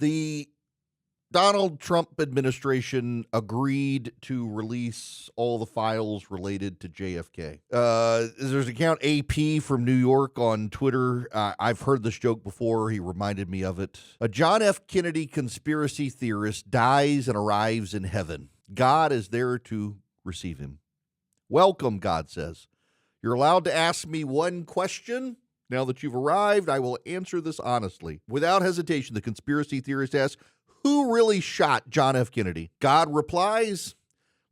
The Donald Trump administration agreed to release all the files related to JFK. There's an account AP from New York on Twitter. I've heard this joke before. He reminded me of it. A John F. Kennedy conspiracy theorist dies and arrives in heaven. God is there to receive him. Welcome, God says. You're allowed to ask me one question. Now that you've arrived, I will answer this honestly. Without hesitation, the conspiracy theorist asks, who really shot John F. Kennedy? God replies,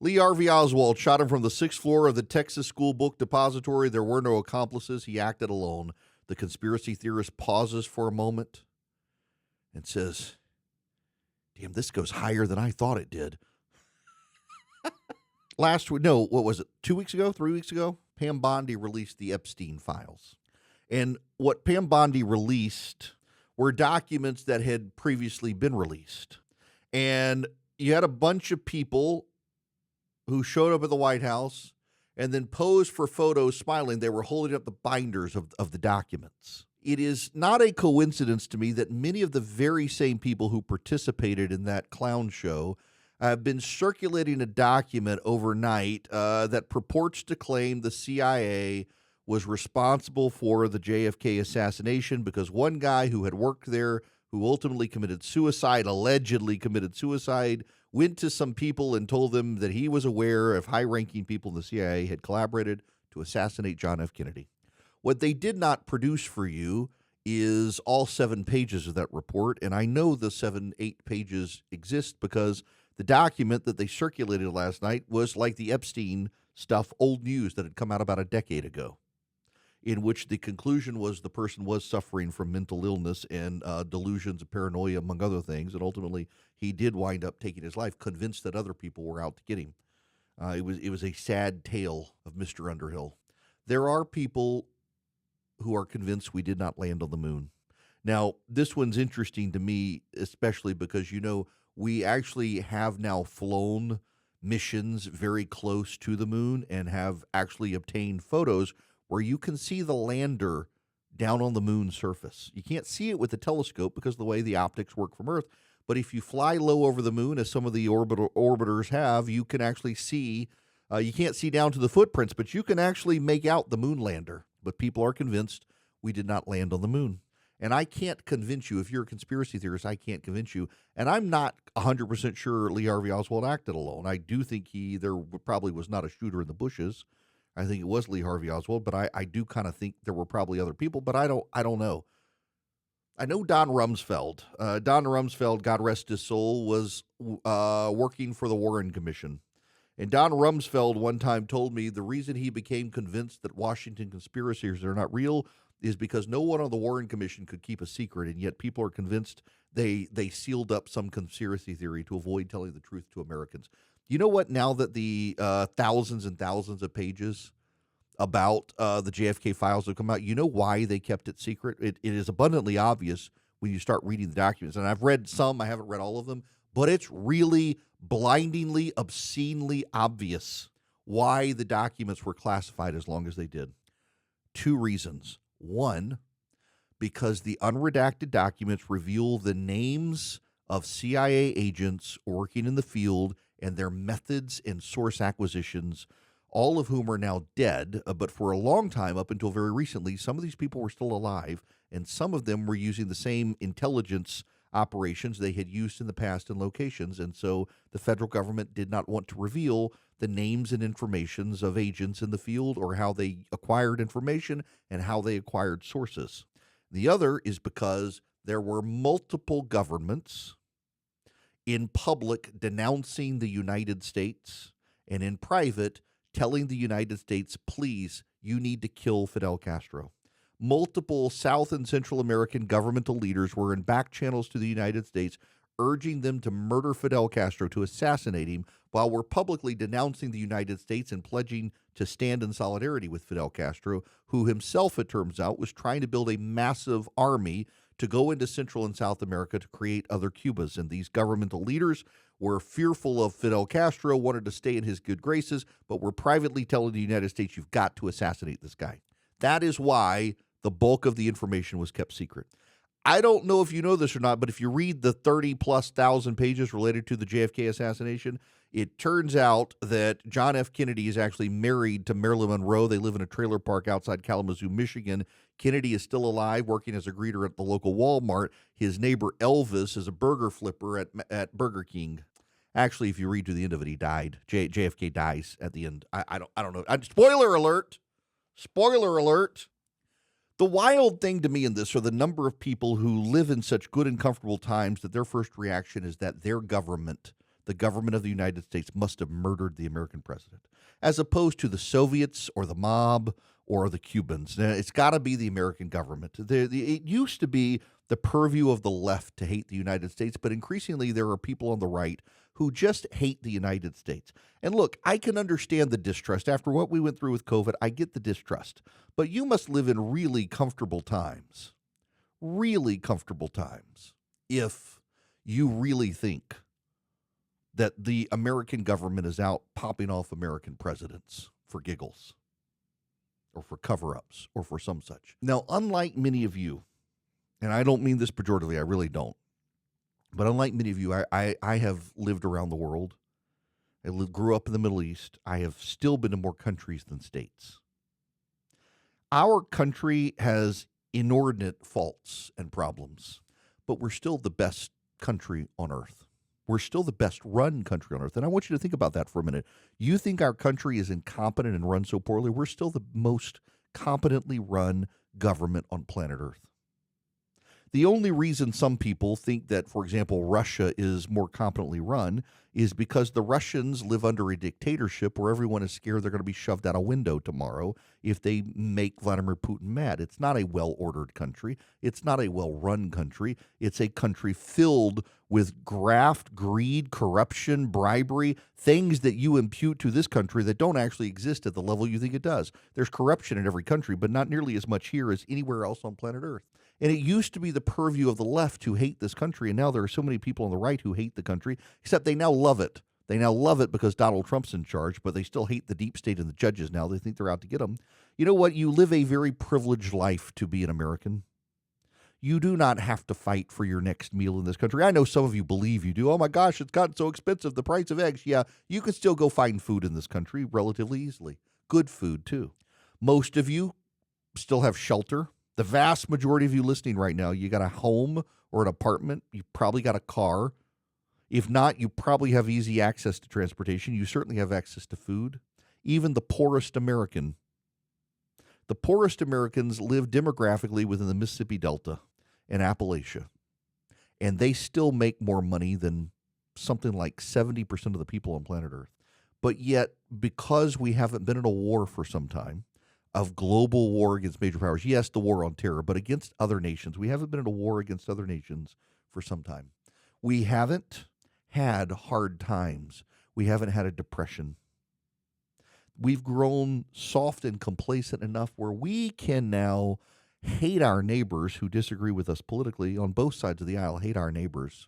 Lee Harvey Oswald shot him from the 6th floor of the Texas School Book Depository. There were no accomplices. He acted alone. The conspiracy theorist pauses for a moment and says, damn, this goes higher than I thought it did. Last week, no, what was it, 2 weeks ago, 3 weeks ago? Pam Bondi released the Epstein files. And what Pam Bondi released were documents that had previously been released. And you had a bunch of people who showed up at the White House and then posed for photos smiling. They were holding up the binders of the documents. It is not a coincidence to me that many of the very same people who participated in that clown show have been circulating a document overnight that purports to claim the CIA was responsible for the JFK assassination because one guy who had worked there, who ultimately committed suicide, allegedly committed suicide, went to some people and told them that he was aware of high-ranking people in the CIA had collaborated to assassinate John F. Kennedy. What they did not produce for you is all 7 pages of that report, and I know the 7-8 pages exist because the document that they circulated last night was like the Epstein stuff, old news that had come out about a decade ago, in which the conclusion was the person was suffering from mental illness and delusions of paranoia, among other things, and ultimately he did wind up taking his life, convinced that other people were out to get him. It was a sad tale of Mr. Underhill. There are people who are convinced we did not land on the moon. Now, this one's interesting to me, especially because, you know, we actually have now flown missions very close to the moon and have actually obtained photos where you can see the lander down on the moon's surface. You can't see it with the telescope because of the way the optics work from Earth. But if you fly low over the moon, as some of the orbiters have, you can actually see, you can't see down to the footprints, but you can actually make out the moon lander. But people are convinced we did not land on the moon. And I can't convince you, if you're a conspiracy theorist, I can't convince you. And I'm not 100% sure Lee Harvey Oswald acted alone. I do think there probably was not a shooter in the bushes. I think it was Lee Harvey Oswald, but I do kind of think there were probably other people, but I don't know. I know Don Rumsfeld. Don Rumsfeld, God rest his soul, was working for the Warren Commission. And Don Rumsfeld one time told me the reason he became convinced that Washington conspiracies are not real is because no one on the Warren Commission could keep a secret, and yet people are convinced they sealed up some conspiracy theory to avoid telling the truth to Americans. You know what? Now that the thousands and thousands of pages about the JFK files have come out, you know why they kept it secret? It is abundantly obvious when you start reading the documents. And I've read some, I haven't read all of them, but it's really blindingly, obscenely obvious why the documents were classified as long as they did. 2 reasons. One, because the unredacted documents reveal the names of CIA agents working in the field and their methods and source acquisitions, all of whom are now dead. But for a long time, up until very recently, some of these people were still alive, and some of them were using the same intelligence operations they had used in the past in locations. And so the federal government did not want to reveal the names and informations of agents in the field or how they acquired information and how they acquired sources. The other is because there were multiple governments in public denouncing the United States and in private telling the United States, please, you need to kill Fidel Castro. Multiple South and Central American governmental leaders were in back channels to the United States urging them to murder Fidel Castro, to assassinate him, while we're publicly denouncing the United States and pledging to stand in solidarity with Fidel Castro, who himself, it turns out, was trying to build a massive army to go into Central and South America to create other Cubas. And these governmental leaders were fearful of Fidel Castro, wanted to stay in his good graces, but were privately telling the United States, you've got to assassinate this guy. That is why the bulk of the information was kept secret. I don't know if you know this or not, but if you read the 30-plus thousand pages related to the JFK assassination, it turns out that John F. Kennedy is actually married to Marilyn Monroe. They live in a trailer park outside Kalamazoo, Michigan. Kennedy is still alive, working as a greeter at the local Walmart. His neighbor Elvis is a burger flipper at Burger King. Actually, if you read to the end of it, he died. JFK dies at the end. I don't know. Spoiler alert! Spoiler alert! The wild thing to me in this are the number of people who live in such good and comfortable times that their first reaction is that their government, the government of the United States, must have murdered the American president, as opposed to the Soviets or the mob or the Cubans. Now, it's got to be the American government. It used to be the purview of the left to hate the United States, but increasingly there are people on the right who just hate the United States. And look, I can understand the distrust. After what we went through with COVID, I get the distrust. But you must live in really comfortable times, if you really think that the American government is out popping off American presidents for giggles or for cover-ups or for some such. Now, unlike many of you, and I don't mean this pejoratively, I really don't, but unlike many of you, I have lived around the world. I grew up in the Middle East. I have still been to more countries than states. Our country has inordinate faults and problems, but we're still the best country on earth. We're still the best run country on earth. And I want you to think about that for a minute. You think our country is incompetent and run so poorly? We're still the most competently run government on planet Earth. The only reason some people think that, for example, Russia is more competently run is because the Russians live under a dictatorship where everyone is scared they're going to be shoved out a window tomorrow if they make Vladimir Putin mad. It's not a well-ordered country. It's not a well-run country. It's a country filled with graft, greed, corruption, bribery, things that you impute to this country that don't actually exist at the level you think it does. There's corruption in every country, but not nearly as much here as anywhere else on planet Earth. And it used to be the purview of the left to hate this country, and now there are so many people on the right who hate the country, except they now love it. They now love it because Donald Trump's in charge, but they still hate the deep state and the judges now. They think they're out to get them. You know what? You live a very privileged life to be an American. You do not have to fight for your next meal in this country. I know some of you believe you do. Oh my gosh, it's gotten so expensive, the price of eggs. Yeah, you can still go find food in this country relatively easily. Good food, too. Most of you still have shelter. The vast majority of you listening right now, you got a home or an apartment. You probably got a car. If not, you probably have easy access to transportation. You certainly have access to food. Even the poorest Americans live demographically within the Mississippi Delta and Appalachia. And they still make more money than something like 70% of the people on planet Earth. But yet, because we haven't been in a war for some time, of global war against major powers. Yes, the war on terror, but against other nations. We haven't been in a war against other nations for some time. We haven't had hard times. We haven't had a depression. We've grown soft and complacent enough where we can now hate our neighbors who disagree with us politically on both sides of the aisle, hate our neighbors.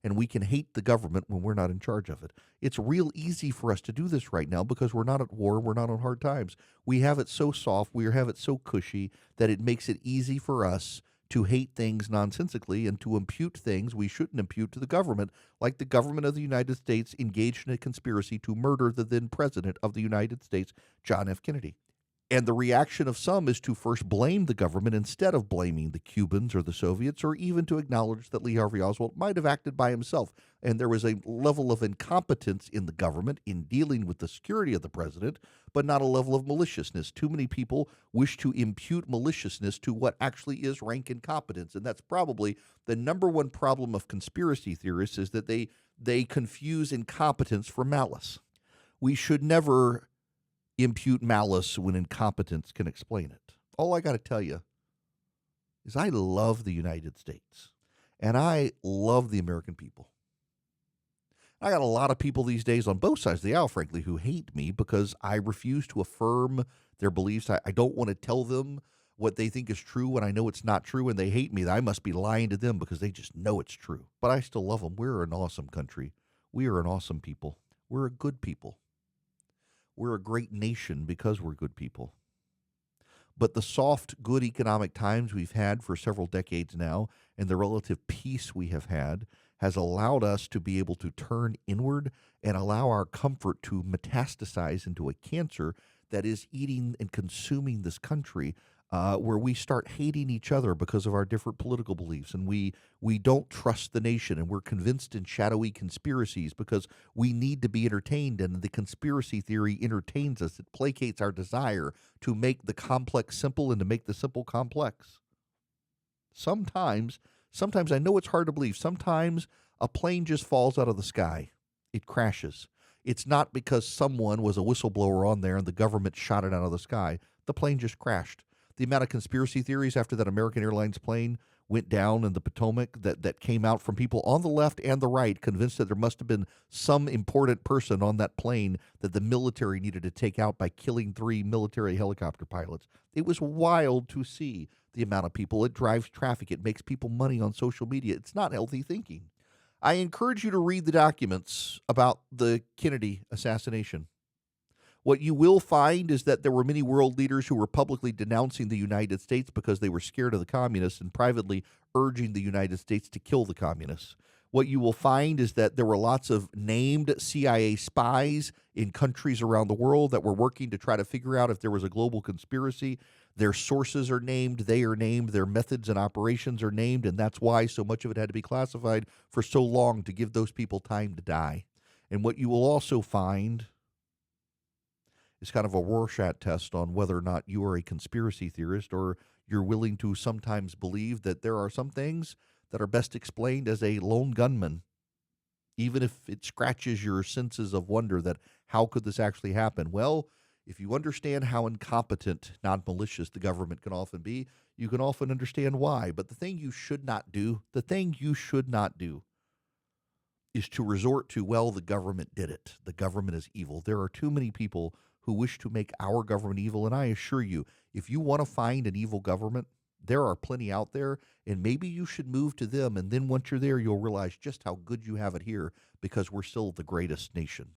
And we can hate the government when we're not in charge of it. It's real easy for us to do this right now because we're not at war, we're not on hard times. We have it so soft, we have it so cushy that it makes it easy for us to hate things nonsensically and to impute things we shouldn't impute to the government, like the government of the United States engaged in a conspiracy to murder the then president of the United States, John F. Kennedy. And the reaction of some is to first blame the government instead of blaming the Cubans or the Soviets, or even to acknowledge that Lee Harvey Oswald might have acted by himself. And there was a level of incompetence in the government in dealing with the security of the president, but not a level of maliciousness. Too many people wish to impute maliciousness to what actually is rank incompetence. And that's probably the number one problem of conspiracy theorists, is that they confuse incompetence for malice. We should never impute malice when incompetence can explain it. All I got to tell you is I love the United States, and I love the American people. I got a lot of people these days on both sides of the aisle, frankly, who hate me because I refuse to affirm their beliefs. I don't want to tell them what they think is true when I know it's not true, and they hate me that I must be lying to them because they just know it's true. But I still love them. We're an awesome country. We are an awesome people. We're a good people. We're a great nation because we're good people. But the soft, good economic times we've had for several decades now and the relative peace we have had has allowed us to be able to turn inward and allow our comfort to metastasize into a cancer that is eating and consuming this country, where we start hating each other because of our different political beliefs, and we don't trust the nation, and we're convinced in shadowy conspiracies because we need to be entertained, and the conspiracy theory entertains us. It placates our desire to make the complex simple and to make the simple complex. Sometimes I know it's hard to believe, sometimes a plane just falls out of the sky. It crashes. It's not because someone was a whistleblower on there and the government shot it out of the sky. The plane just crashed. The amount of conspiracy theories after that American Airlines plane went down in the Potomac that came out from people on the left and the right, convinced that there must have been some important person on that plane that the military needed to take out by killing 3 military helicopter pilots. It was wild to see the amount of people. It drives traffic. It makes people money on social media. It's not healthy thinking. I encourage you to read the documents about the Kennedy assassination. What you will find is that there were many world leaders who were publicly denouncing the United States because they were scared of the communists and privately urging the United States to kill the communists. What you will find is that there were lots of named CIA spies in countries around the world that were working to try to figure out if there was a global conspiracy. Their sources are named, they are named, their methods and operations are named, and that's why so much of it had to be classified for so long to give those people time to die. And what you will also find is kind of a Rorschach test on whether or not you are a conspiracy theorist or you're willing to sometimes believe that there are some things that are best explained as a lone gunman, even if it scratches your senses of wonder that how could this actually happen? Well, if you understand how incompetent, not malicious the government can often be, you can often understand why. But the thing you should not do is to resort to, well, the government did it. The government is evil. There are too many people who wish to make our government evil. And I assure you, if you want to find an evil government, there are plenty out there, and maybe you should move to them. And then once you're there, you'll realize just how good you have it here because we're still the greatest nation.